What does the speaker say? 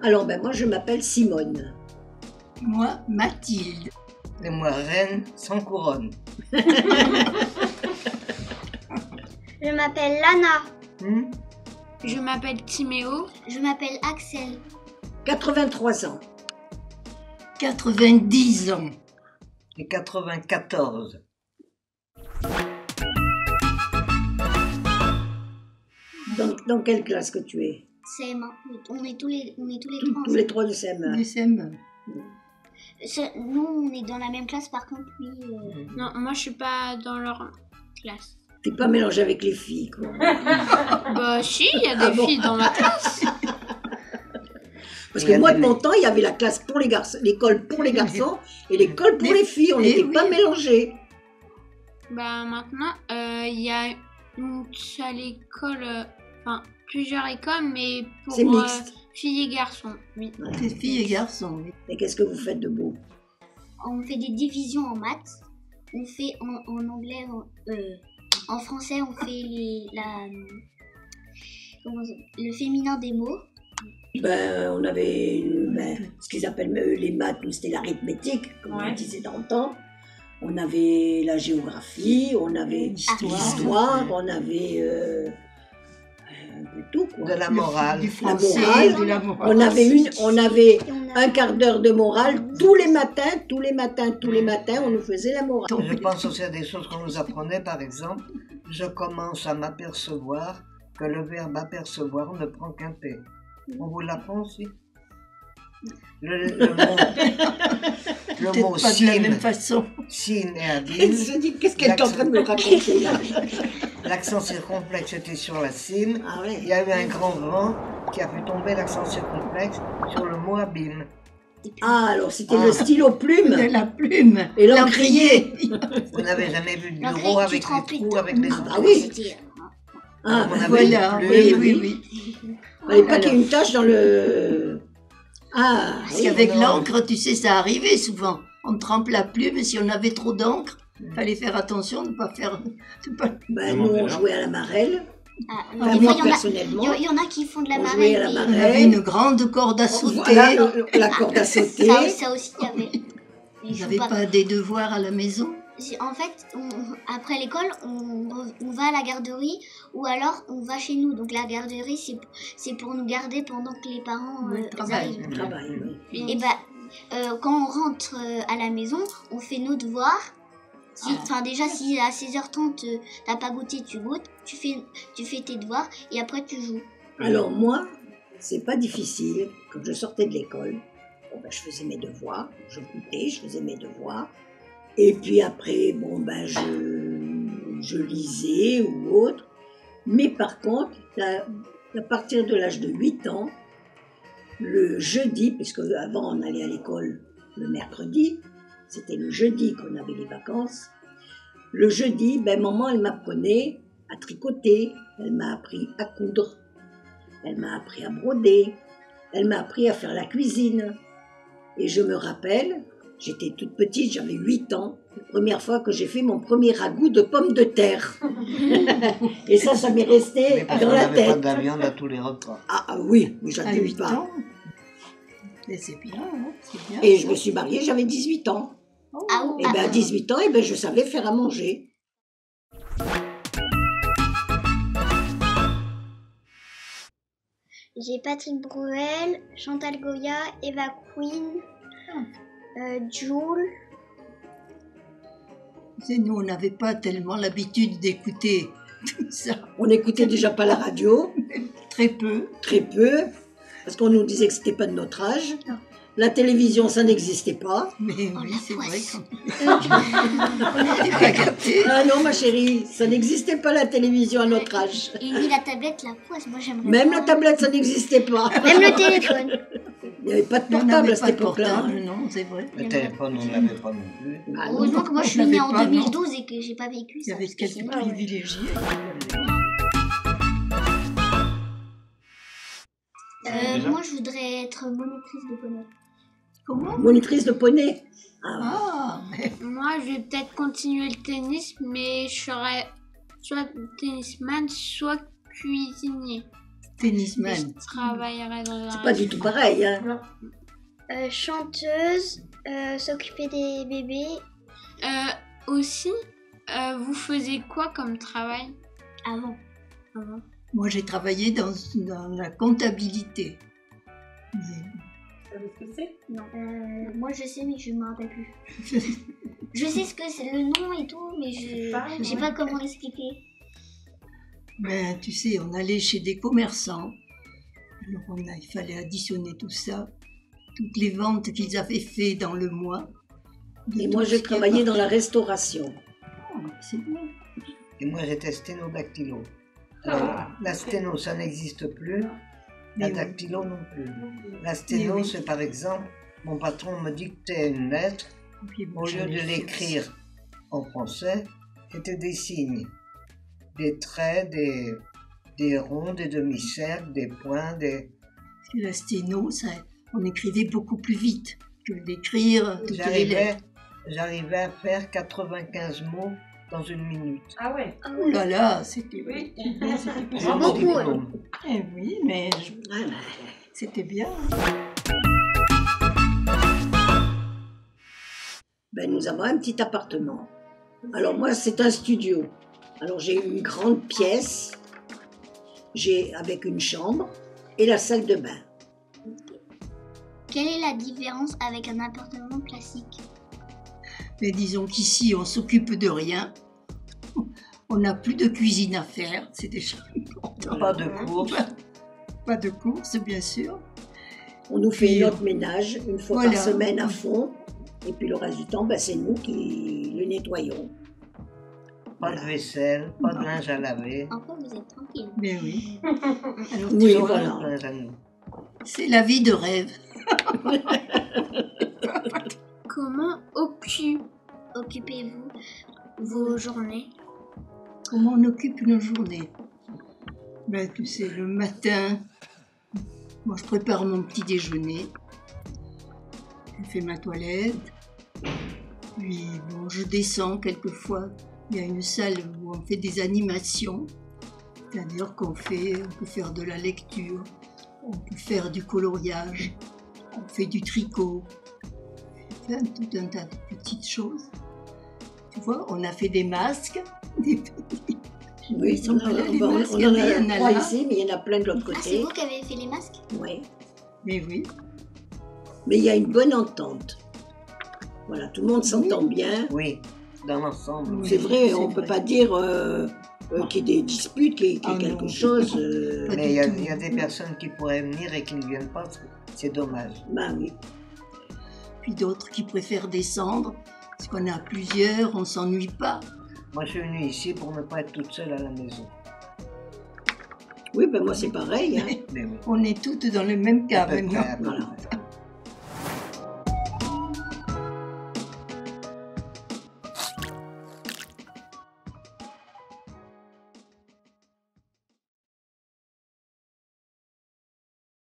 Alors, ben moi, je m'appelle Simone. Moi, Mathilde. Et moi, reine sans couronne. Je m'appelle Lana. Je m'appelle Timéo. Je m'appelle Axel. 83 ans. 90 ans. Et 94. Dans quelle classe que tu es? CM1. On est tous les trois. Tous les trois de CM1. Du CM1. Nous, on est dans la même classe, par contre, lui... Non, moi je suis pas dans leur classe. T'es pas mélangé avec les filles, quoi. Bah si, il y a des filles dans ma classe. Parce que moi, de mon temps, il y avait la classe pour les garçons, l'école pour les garçons et l'école pour les filles. On n'était pas mélangés. Bah maintenant, il y a une seule école, enfin plusieurs écoles, mais pour filles et garçons. Oui. Voilà. C'est filles et garçons, oui. Et qu'est-ce que vous faites de beau? On fait des divisions en maths. On fait en anglais, en français, on fait le féminin des mots. Ben, on avait ce qu'ils appellent les maths, nous c'était l'arithmétique, comme on disait dans le temps. On avait la géographie, on avait l'histoire, on avait un peu tout, quoi. De la morale. Du français, de la morale. On avait un quart d'heure de morale tous les matins, on nous faisait la morale. Je pense aussi à des choses qu'on nous apprenait, par exemple, je commence à m'apercevoir que le verbe apercevoir ne prend qu'un P. On vous l'apprend aussi? Le mot pas de la même façon. Sin et Elle habile. se dit, qu'est-ce qu'elle est en train de me raconter là? L'accent circonflexe était sur la sin. Ah ouais. Il y a eu un grand vent qui a fait tomber l'accent circonflexe sur le mot abîme. Ah, alors c'était le stylo plume De la plume. et l'encrier. Vous n'avez jamais vu de bureau avec les trous, avec les Ah oui. Ah, on avait Voilà, une plume. oui. Il fallait pas qu'il y ait une tache dans le... Ah, Parce qu'avec l'encre, tu sais, ça arrivait souvent. On trempe la plume et si on avait trop d'encre, il fallait faire attention de ne pas faire... Ben, nous, on jouait à la marelle. Des moi, fois, personnellement, il y en a qui font de la on jouait à la marelle. On marelle. avait une grande corde à sauter. Voilà, la corde à sauter. Ça aussi, il y avait. Vous n'avez pas des devoirs à la maison? En fait, après l'école, on va à la garderie ou alors on va chez nous. Donc la garderie, c'est pour nous garder pendant que les parents arrivent. Et quand on rentre à la maison, on fait nos devoirs. Déjà, si à 16h30 t'as pas goûté, tu goûtes. Tu fais tes devoirs et après tu joues. Alors moi, c'est pas difficile. Quand je sortais de l'école, je faisais mes devoirs, je goûtais, je faisais mes devoirs. Et puis après, je lisais ou autre. Mais par contre, à partir de l'âge de 8 ans, le jeudi, puisque avant on allait à l'école le mercredi, c'était le jeudi qu'on avait les vacances. Le jeudi, maman, elle m'apprenait à tricoter, elle m'a appris à coudre, elle m'a appris à broder, elle m'a appris à faire la cuisine. Et je me rappelle, j'étais toute petite, j'avais 8 ans, la première fois que j'ai fait mon premier ragoût de pommes de terre. Et ça m'est resté dans la On n'avait pas tête. de la viande à tous les repas. Ah oui, mais À j'avais 8 pas. ans. Et c'est bien, hein, c'est bien. Et je me suis mariée, j'avais 18 ans. Et à 18 ans, je savais faire à manger. J'ai Patrick Bruel, Chantal Goya, Eva Queen, Jules. Nous, on n'avait pas tellement l'habitude d'écouter tout ça. On n'écoutait déjà pas la radio, Très peu. très peu, parce qu'on nous disait que c'était pas de notre âge. Non. La télévision, ça n'existait pas. Mais oui, la c'est vrai poisse. qu'on n'était pas gâtés. Ah non, ma chérie, ça n'existait pas la télévision à notre âge. Et ni la tablette, la poisse, moi j'aimerais Même bien. la tablette, ça n'existait pas. Même le téléphone. Il n'y avait pas de On portable n'avait à cette pas de époque-là. portable, non, c'est vrai. Le téléphone, on ne l'avait pas non plus. Ah non. Heureusement que moi je suis On née l'avait en pas, non. 2012 et que j'ai pas vécu Il y ça. avait parce que quelques sinon, privilégiés. moi je voudrais être monitrice de poney. Comment? Monitrice de poney. Ah, Ah, Moi, je vais peut-être continuer le tennis, mais je serai soit tennisman, soit cuisinier. Tennisman. Je travaillerai dans la... C'est pas du tout pareil, hein. Non. Chanteuse, s'occuper des bébés. Aussi, vous faisiez quoi comme travail Avant. Moi, j'ai travaillé dans la comptabilité. Vous savez ce que c'est? Non. Moi, je sais, mais je me rappelle plus. Je sais ce que c'est, le nom et tout, mais je sais pas comment expliquer. Ben, tu sais, on allait chez des commerçants. Alors, il fallait additionner tout ça, toutes les ventes qu'ils avaient fait dans le mois. Et moi, j'ai travaillé dans la restauration. C'est bien. Et moi, j'étais sténodactylo. La sténo, ça n'existe plus. La dactylo non plus. La sténo, c'est par exemple, mon patron me dictait une lettre. Au lieu de l'écrire en français, c'était des signes. Des traits, des ronds, des demi-cercles, des points, des... Parce que la sténo, on écrivait beaucoup plus vite que d'écrire toutes les lettres. J'arrivais à faire 95 mots dans une minute. Ah ouais. Oh là là, c'était Oui. J'ai beaucoup, mon ouais. diplôme. Eh oui, mais c'était bien. Ben, nous avons un petit appartement. Alors moi, c'est un studio. Alors j'ai une grande pièce, avec une chambre et la salle de bain. Quelle est la différence avec un appartement classique? Mais disons qu'ici, on s'occupe de rien. On n'a plus de cuisine à faire, c'est déjà important. Pas de course. Pas de course, bien sûr. On nous fait notre ménage une fois Voilà. par semaine à fond. Et puis le reste du temps, ben, c'est nous qui le nettoyons. Pas de vaisselle, pas de linge à laver. Encore, vous êtes tranquille. Mais oui. Alors, Oui, tu vois, voilà. Pas de linge à nous. c'est la vie de rêve. Comment occupez-vous vos journées? Comment on occupe nos journées? Ben, tu sais, le matin, moi je prépare mon petit déjeuner. Je fais ma toilette. Puis bon, je descends quelquefois. Il y a une salle où on fait des animations. C'est-à-dire on peut faire de la lecture, on peut faire du coloriage, on fait du tricot. On fait tout un tas de petites choses. Tu vois, on a fait des masques. Oui, sont pas là, les on masques, en il y en a a trois là. ici, mais il y en a plein de l'autre Ah, c'est côté. vous qui avez fait les masques? Oui. Mais oui. Mais il y a une bonne entente. Voilà, tout le monde s'entend bien. Oui, dans l'ensemble. Oui. C'est vrai, c'est on ne peut vrai. pas dire qu'il y ait des disputes, qu'il y ait Ah quelque non. chose. Pas Mais du tout. il y a des personnes qui pourraient venir et qui ne viennent pas. C'est dommage. Ben oui. Puis d'autres qui préfèrent descendre, parce qu'on est à plusieurs, on s'ennuie pas. Moi, je suis venue ici pour ne pas être toute seule à la maison. Oui, ben moi c'est pareil. Hein. Mais oui. On est toutes dans le même cas À peu près, maintenant. à peu Voilà. près.